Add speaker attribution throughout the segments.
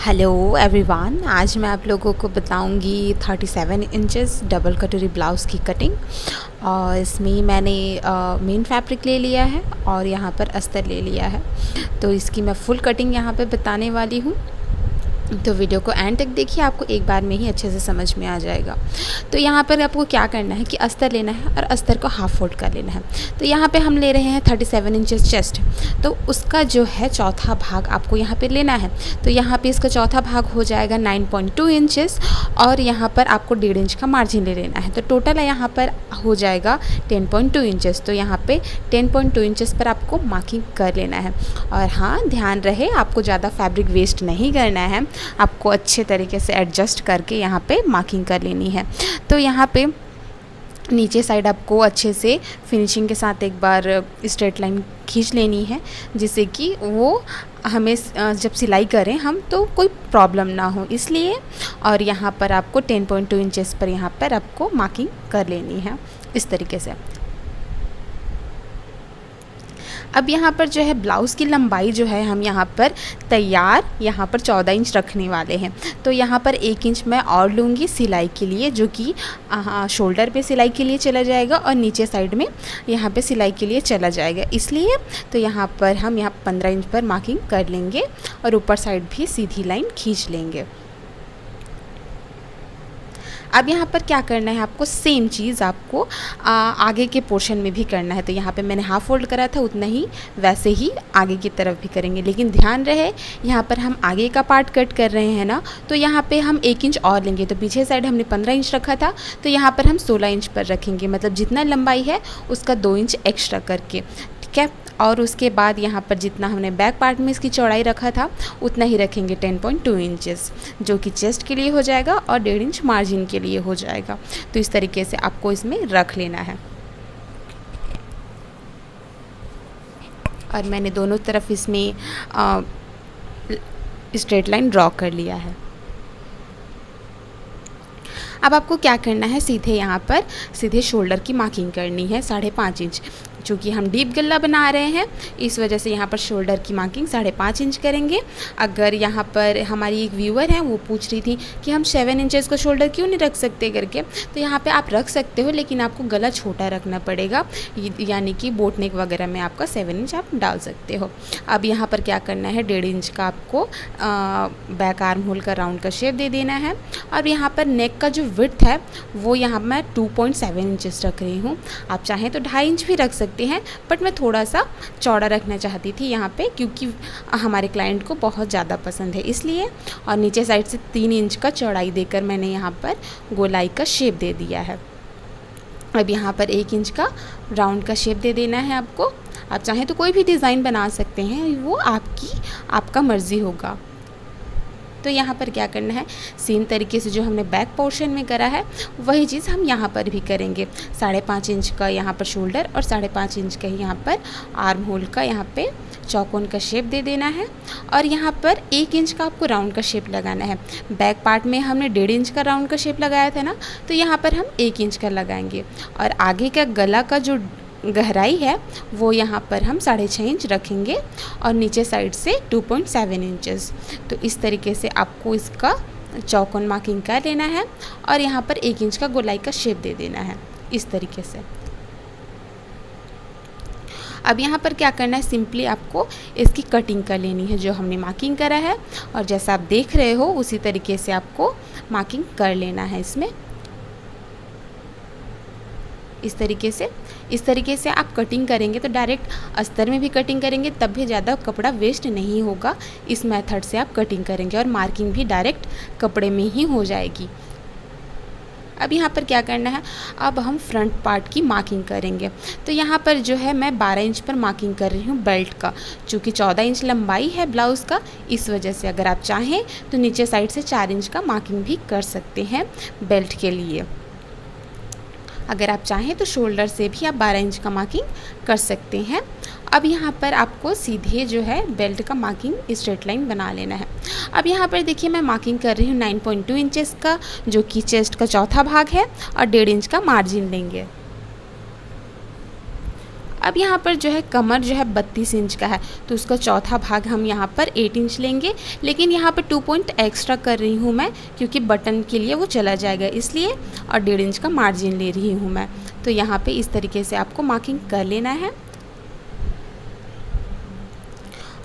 Speaker 1: Hello everyone, आज मैं आप लोगों को बताऊंगी 37 इंचेस डबल कटोरी ब्लाउज़ की कटिंग। और इसमें मैंने मेन फैब्रिक ले लिया है और यहाँ पर अस्तर ले लिया है। तो इसकी मैं फुल कटिंग यहाँ पे बताने वाली हूँ, तो वीडियो को एंड तक देखिए, आपको एक बार में ही अच्छे से समझ में आ जाएगा। तो यहाँ पर आपको क्या करना है कि अस्तर लेना है और अस्तर को हाफ फोल्ड कर लेना है। तो यहाँ पे हम ले रहे हैं 37 इंचेस चेस्ट, तो उसका जो है चौथा भाग आपको यहाँ पे लेना है। तो यहाँ पे इसका चौथा भाग हो जाएगा 9.2 इंचेस और यहाँ पर आपको 1.5 इंच का मार्जिन ले लेना है। तो टोटल यहाँ पर हो जाएगा 10.2 इंचेस। तो यहाँ पे 10.2 इंचेस पर आपको मार्किंग कर लेना है। और हाँ, ध्यान रहे आपको ज़्यादा फैब्रिक वेस्ट नहीं करना है, आपको अच्छे तरीके से एडजस्ट करके यहाँ पे मार्किंग कर लेनी है। तो यहाँ पे नीचे साइड आपको अच्छे से फिनिशिंग के साथ एक बार स्ट्रेट लाइन खींच लेनी है, जिससे कि वो हमें जब सिलाई करें हम तो कोई प्रॉब्लम ना हो, इसलिए। और यहाँ पर आपको 10.2 इंचेस पर यहाँ पर आपको मार्किंग कर लेनी है इस तरीके से। अब यहाँ पर जो है ब्लाउज़ की लंबाई जो है हम यहाँ पर तैयार यहाँ पर 14 इंच रखने वाले हैं। तो यहाँ पर 1 इंच मैं और लूँगी सिलाई के लिए, जो कि शोल्डर पे सिलाई के लिए चला जाएगा और नीचे साइड में यहाँ पे सिलाई के लिए चला जाएगा, इसलिए। तो यहाँ पर हम 15 इंच पर मार्किंग कर लेंगे और ऊपर साइड भी सीधी लाइन खींच लेंगे। अब यहाँ पर क्या करना है, आपको सेम चीज़ आपको आगे के पोर्शन में भी करना है। तो यहाँ पे मैंने हाफ फोल्ड करा था, उतना ही वैसे ही आगे की तरफ भी करेंगे। लेकिन ध्यान रहे, यहाँ पर हम आगे का पार्ट कट कर रहे हैं ना, तो यहाँ पे हम 1 इंच और लेंगे। तो पीछे साइड हमने 15 इंच रखा था, तो यहाँ पर हम 16 इंच पर रखेंगे, मतलब जितना लंबाई है उसका 2 इंच एक्स्ट्रा करके, ठीक है। और उसके बाद यहाँ पर जितना हमने बैक पार्ट में इसकी चौड़ाई रखा था उतना ही रखेंगे, 10.2 इंचेस, जो कि चेस्ट के लिए हो जाएगा और 1.5 इंच मार्जिन के लिए हो जाएगा। तो इस तरीके से आपको इसमें रख लेना है। और मैंने दोनों तरफ इसमें स्ट्रेट लाइन ड्रॉ कर लिया है। अब आपको क्या करना है, सीधे यहाँ पर सीधे शोल्डर की मार्किंग करनी है 5.5 इंच। चूँकि हम डीप गला बना रहे हैं, इस वजह से यहाँ पर शोल्डर की मार्किंग 5.5 इंच करेंगे। अगर यहाँ पर हमारी एक व्यूअर है, वो पूछ रही थी कि हम 7 इंचेस का शोल्डर क्यों नहीं रख सकते करके, तो यहाँ पे आप रख सकते हो, लेकिन आपको गला छोटा रखना पड़ेगा, यानी कि बोट नेक वगैरह में आपका 7 इंच आप डाल सकते हो। अब यहाँ पर क्या करना है, 1.5 इंच का आपको बैक आर्म होल का राउंड का शेप दे देना है। और यहाँ पर नेक का जो विड्थ है वो यहाँ मैं 2.7 इंचेस रख रही हूँ। आप चाहें तो 2.5 इंच भी रख सकते हैं, बट मैं थोड़ा सा चौड़ा रखना चाहती थी यहाँ पे, क्योंकि हमारे क्लाइंट को बहुत ज़्यादा पसंद है, इसलिए। और नीचे साइड से 3 इंच का चौड़ाई देकर मैंने यहाँ पर गोलाई का शेप दे दिया है। अब यहाँ पर 1 इंच का राउंड का शेप दे देना है आपको। आप चाहें तो कोई भी डिज़ाइन बना सकते हैं, वो आपका मर्ज़ी होगा। तो यहाँ पर क्या करना है, सेम तरीके से जो हमने बैक पोर्शन में करा है वही चीज़ हम यहाँ पर भी करेंगे। 5.5 इंच का यहाँ पर शोल्डर और 5.5 इंच का यहाँ पर आर्म होल का यहाँ पे चौकोन का शेप दे देना है। और यहाँ पर 1 इंच का आपको राउंड का शेप लगाना है। बैक पार्ट में हमने 1.5 इंच का राउंड का शेप लगाया था ना, तो यहाँ पर हम 1 इंच का लगाएंगे। और आगे का गला का जो गहराई है वो यहाँ पर हम 6.5 इंच रखेंगे और नीचे साइड से 2.7 इंचेस। तो इस तरीके से आपको इसका चौकोन मार्किंग कर लेना है और यहाँ पर 1 इंच का गोलाई का शेप दे देना है इस तरीके से। अब यहाँ पर क्या करना है, सिंपली आपको इसकी कटिंग कर लेनी है जो हमने मार्किंग करा है, और जैसा आप देख रहे हो उसी तरीके से आपको मार्किंग कर लेना है इसमें। इस तरीके से आप कटिंग करेंगे तो डायरेक्ट अस्तर में भी कटिंग करेंगे तब भी ज़्यादा कपड़ा वेस्ट नहीं होगा। इस मेथड से आप कटिंग करेंगे और मार्किंग भी डायरेक्ट कपड़े में ही हो जाएगी। अब यहाँ पर क्या करना है, अब हम फ्रंट पार्ट की मार्किंग करेंगे। तो यहाँ पर जो है मैं 12 इंच पर मार्किंग कर रही हूँ बेल्ट का, चूँकि 14 इंच लंबाई है ब्लाउज़ का, इस वजह से। अगर आप चाहें तो नीचे साइड से 4 इंच का मार्किंग भी कर सकते हैं बेल्ट के लिए। अगर आप चाहें तो शोल्डर से भी आप 12 इंच का मार्किंग कर सकते हैं। अब यहाँ पर आपको सीधे जो है बेल्ट का मार्किंग स्ट्रेट लाइन बना लेना है। अब यहाँ पर देखिए मैं मार्किंग कर रही हूँ 9.2 इंचेस का, जो कि चेस्ट का चौथा भाग है, और 1.5 इंच का मार्जिन लेंगे। अब यहाँ पर जो है कमर जो है 32 इंच का है, तो उसका चौथा भाग हम यहाँ पर 8 इंच लेंगे, लेकिन यहाँ पर 2 पॉइंट एक्स्ट्रा कर रही हूँ मैं, क्योंकि बटन के लिए वो चला जाएगा इसलिए, और 1.5 इंच का मार्जिन ले रही हूँ मैं। तो यहाँ पे इस तरीके से आपको मार्किंग कर लेना है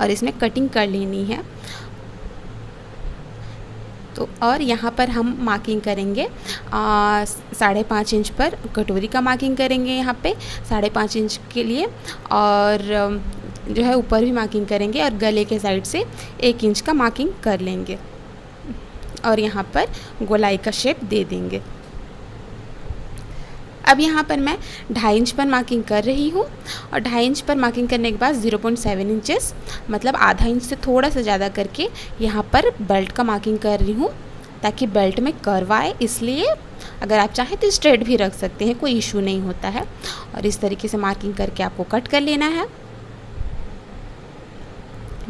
Speaker 1: और इसमें कटिंग कर लेनी है। तो और यहाँ पर हम मार्किंग करेंगे 5.5 इंच पर, कटोरी का मार्किंग करेंगे यहाँ पे 5.5 इंच के लिए, और जो है ऊपर भी मार्किंग करेंगे, और गले के साइड से 1 इंच का मार्किंग कर लेंगे, और यहाँ पर गोलाई का शेप दे देंगे। अब यहाँ पर मैं 2.5 इंच पर मार्किंग कर रही हूँ, और 2.5 इंच पर मार्किंग करने के बाद 0.7 इंचेस मतलब आधा इंच से थोड़ा सा ज़्यादा करके यहाँ पर बेल्ट का मार्किंग कर रही हूँ, ताकि बेल्ट में कर्व आए। इसलिए अगर आप चाहें तो स्ट्रेट भी रख सकते हैं, कोई इशू नहीं होता है। और इस तरीके से मार्किंग करके आपको कट कर लेना है।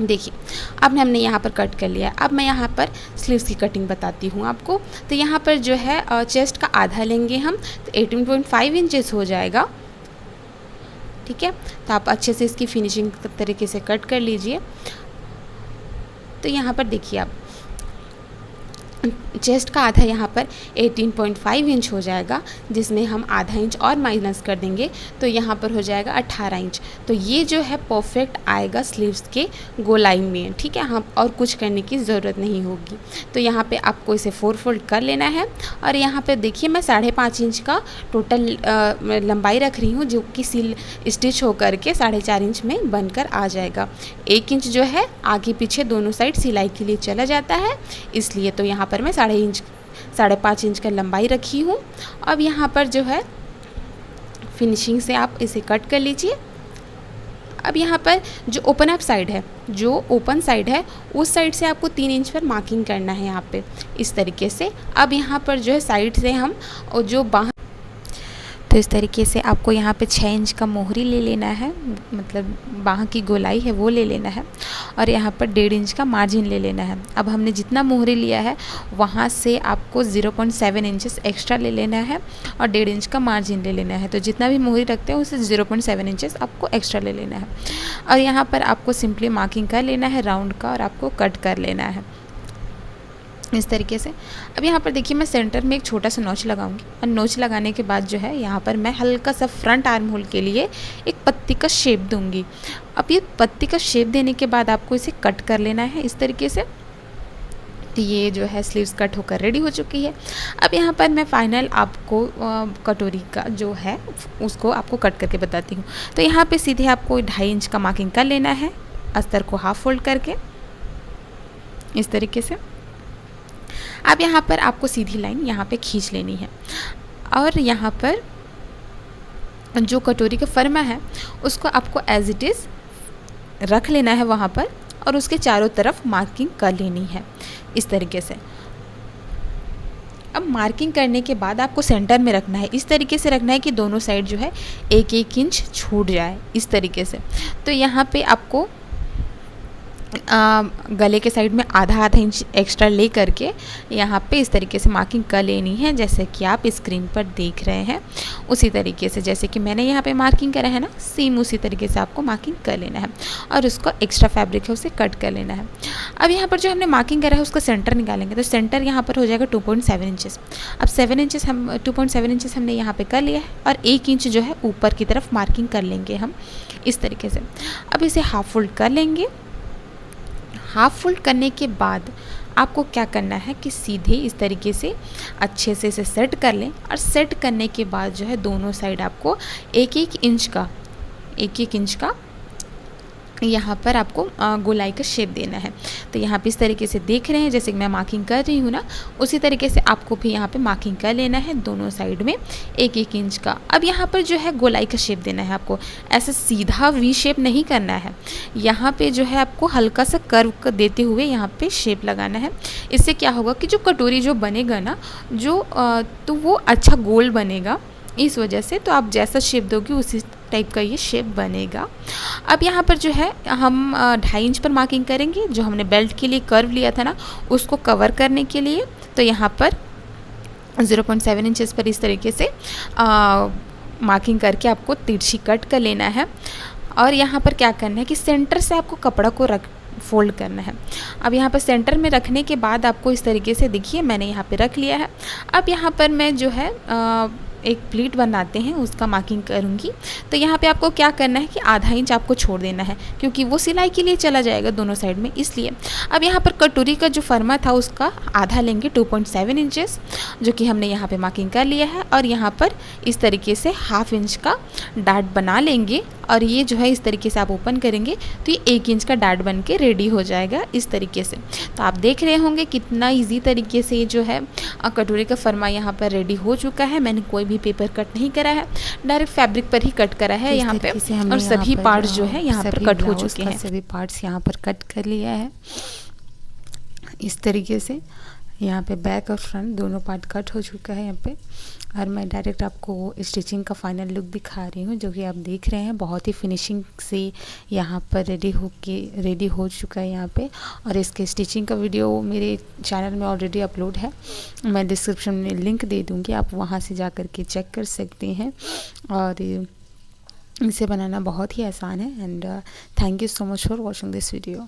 Speaker 1: देखिए अब हमने यहाँ पर कट कर लिया। अब मैं यहाँ पर स्लीव्स की कटिंग बताती हूँ आपको। तो यहाँ पर जो है चेस्ट का आधा लेंगे हम, तो 18.5 इंचेस हो जाएगा, ठीक है। तो आप अच्छे से इसकी फिनिशिंग तरीके से कट कर लीजिए। तो यहाँ पर देखिए आप चेस्ट का आधा यहाँ पर 18.5 इंच हो जाएगा, जिसमें हम आधा इंच और माइनस कर देंगे, तो यहाँ पर हो जाएगा 18 इंच। तो ये जो है परफेक्ट आएगा स्लीव्स के गोलाई में, ठीक है। हम और कुछ करने की ज़रूरत नहीं होगी। तो यहाँ पे आपको इसे 4 फोल्ड कर लेना है, और यहाँ पे देखिए मैं 5.5 इंच का टोटल लंबाई रख रही हूँ, जो कि स्टिच होकर के 4.5 इंच में बनकर आ जाएगा। 1 इंच जो है आगे पीछे दोनों साइड सिलाई के लिए चला जाता है, इसलिए तो यहाँ पर मैं 5.5 इंच का लंबाई रखी हूँ। अब यहाँ पर जो है फिनिशिंग से आप इसे कट कर लीजिए। अब यहाँ पर जो ओपन अप साइड है, जो ओपन साइड है उस साइड से आपको 3 इंच पर मार्किंग करना है यहाँ पे इस तरीके से। अब यहाँ पर जो है साइड से हम और जो बाहर, तो इस तरीके से आपको यहाँ पे 6 इंच का मोहरी ले लेना है, मतलब बाह की गोलाई है वो ले लेना है, और यहाँ पर 1.5 इंच का मार्जिन ले लेना है। अब हमने जितना मोहरी लिया है वहाँ से आपको 0.7 इंचेस एक्स्ट्रा ले लेना है, और 1.5 इंच का मार्जिन ले लेना है। तो जितना भी मोहरी रखते हैं उसे 0.7 इंचेस आपको एक्स्ट्रा ले लेना है, और यहाँ पर आपको सिंपली मार्किंग कर लेना है राउंड का, और आपको कट कर लेना है इस तरीके से। अब यहाँ पर देखिए मैं सेंटर में एक छोटा सा नोच लगाऊंगी, और नोच लगाने के बाद जो है यहाँ पर मैं हल्का सा फ्रंट आर्म होल के लिए एक पत्ती का शेप दूंगी। अब ये पत्ती का शेप देने के बाद आपको इसे कट कर लेना है इस तरीके से। तो ये जो है स्लीव्स कट होकर रेडी हो चुकी है। अब यहाँ पर मैं फाइनल आपको कटोरी का जो है उसको आपको कट करके बताती हूँ। तो यहाँ पर सीधे आपको 2.5 इंच का मार्किंग कर लेना है, अस्तर को हाफ फोल्ड करके इस तरीके से। अब यहाँ पर आपको सीधी लाइन यहाँ पे खींच लेनी है, और यहाँ पर जो कटोरी का फर्मा है उसको आपको एज इट इज़ रख लेना है वहाँ पर, और उसके चारों तरफ मार्किंग कर लेनी है इस तरीके से। अब मार्किंग करने के बाद आपको सेंटर में रखना है, इस तरीके से रखना है कि दोनों साइड जो है 1-1 इंच छूट जाए इस तरीके से। तो यहाँ पे आपको गले के साइड में आधा इंच एक्स्ट्रा ले करके यहाँ पे इस तरीके से मार्किंग कर लेनी है, जैसे कि आप स्क्रीन पर देख रहे हैं उसी तरीके से। जैसे कि मैंने यहाँ पे मार्किंग करा है ना, सेम उसी तरीके से आपको मार्किंग कर लेना है, और उसको एक्स्ट्रा फैब्रिक है उसे कट कर लेना है। अब यहाँ पर जो हमने मार्किंग करा है उसका सेंटर निकालेंगे, तो सेंटर यहाँ पर हो जाएगा 2.7 इंचेस। अब 2.7 इंचेस हमने यहाँ पर कर लिया है, और 1 इंच जो है ऊपर की तरफ मार्किंग कर लेंगे हम इस तरीके से। अब इसे हाफ फोल्ड कर लेंगे। हाफ फोल्ड करने के बाद आपको क्या करना है कि सीधे इस तरीके से अच्छे से इसे सेट कर लें, और सेट करने के बाद जो है दोनों साइड आपको 1-1 इंच का यहाँ पर आपको गोलाई का शेप देना है। तो यहाँ पे इस तरीके से देख रहे हैं, जैसे कि मैं मार्किंग कर रही हूँ ना, उसी तरीके से आपको भी यहाँ पे मार्किंग कर लेना है दोनों साइड में 1-1 इंच का। अब यहाँ पर जो है गोलाई का शेप देना है आपको, ऐसा सीधा वी शेप नहीं करना है। यहाँ पे जो है आपको हल्का सा कर्व देते हुए यहाँ पे शेप लगाना है। इससे क्या होगा कि जो कटोरी जो बनेगा ना, तो वो अच्छा गोल बनेगा इस वजह से। तो आप जैसा शेप दोगे उसी टाइप का ये शेप बनेगा। अब यहाँ पर जो है हम 2.5 इंच पर मार्किंग करेंगे, जो हमने बेल्ट के लिए कर्व लिया था ना उसको कवर करने के लिए। तो यहाँ पर 0.7 इंचेस पर इस तरीके से मार्किंग करके आपको तिरछी कट कर लेना है। और यहाँ पर क्या करना है कि सेंटर से आपको कपड़ा को फोल्ड करना है। अब यहाँ पर सेंटर में रखने के बाद आपको इस तरीके से, देखिए मैंने यहाँ पे रख लिया है। अब यहाँ पर मैं जो है एक प्लीट बनाते हैं उसका मार्किंग करूँगी। तो यहाँ पे आपको क्या करना है कि आधा इंच आपको छोड़ देना है, क्योंकि वो सिलाई के लिए चला जाएगा दोनों साइड में, इसलिए। अब यहाँ पर कटोरी का जो फरमा था उसका आधा लेंगे, 2.7 इंचेस, जो कि हमने यहाँ पे मार्किंग कर लिया है। और यहाँ पर इस तरीके से 1/2 इंच का डाट बना लेंगे। और ये जो है इस तरीके से आप ओपन करेंगे तो ये 1 इंच का डाट बन के रेडी हो जाएगा इस तरीके से। तो आप देख रहे होंगे कितना ईजी तरीके से जो है कटोरी का फरमा यहाँ पर रेडी हो चुका है। मैंने कोई भी पेपर कट नहीं करा है, डायरेक्ट फैब्रिक पर ही कट करा है यहाँ पे। और सभी पार्ट्स जो है यहाँ पर कट हो चुके हैं।
Speaker 2: सभी पार्ट्स यहाँ पर कट कर लिया है इस तरीके से। यहाँ पे बैक और फ्रंट दोनों पार्ट कट हो चुका है यहाँ पे। और मैं डायरेक्ट आपको स्टिचिंग का फाइनल लुक दिखा रही हूँ, जो कि आप देख रहे हैं बहुत ही फिनिशिंग से यहाँ पर रेडी हो चुका है यहाँ पे। और इसके स्टिचिंग का वीडियो मेरे चैनल में ऑलरेडी अपलोड है, मैं डिस्क्रिप्शन में लिंक दे दूँगी, आप वहाँ से जा कर के चेक कर सकते हैं। और इसे बनाना बहुत ही आसान है। And thank you so much for watching this video.